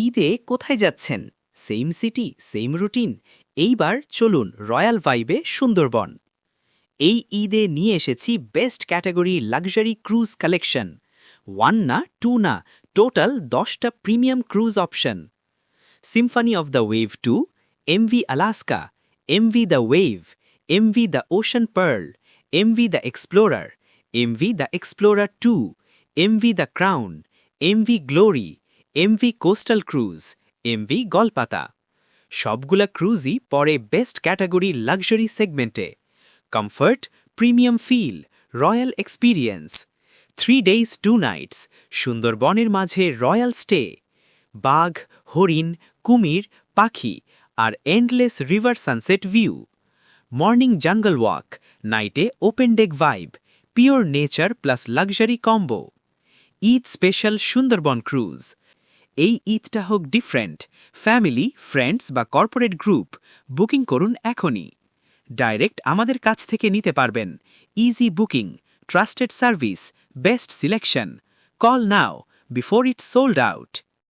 ঈদে কোথায় যাচ্ছেন? Same city, same routine. এইবার চলুন রয়্যাল ভাইবে সুন্দরবন। এই ঈদে নিয়ে এসেছি best category luxury cruise collection. 1 না 2 না, টোটাল 10টা premium cruise option. Symphony of the wave 2, MV Alaska, MV the Wave, MV the Ocean Pearl, MV the Explorer, MV the Explorer 2, MV the Crown, MV Glory, MV Coastal Cruise, MV Golpata. সবগুলা ক্রুজই পরে best category luxury সেগমেন্টে। Comfort, premium feel, royal experience. 3 days 2 nights, সুন্দরবনের মাঝে royal stay. বাঘ, হরিণ, কুমির, পাখি আর endless river sunset view. Morning jungle walk, নাইটে open deck vibe, pure nature plus luxury combo. Eid special Sundarban cruise. এই ঈদটা হোক ডিফারেন্ট। ফ্যামিলি, ফ্রেন্ডস বা কর্পোরেট গ্রুপ, বুকিং করুন এখনই। ডাইরেক্ট আমাদের কাছ থেকে নিতে পারবেন। Easy booking, trusted service, best selection. Call now before it's sold out.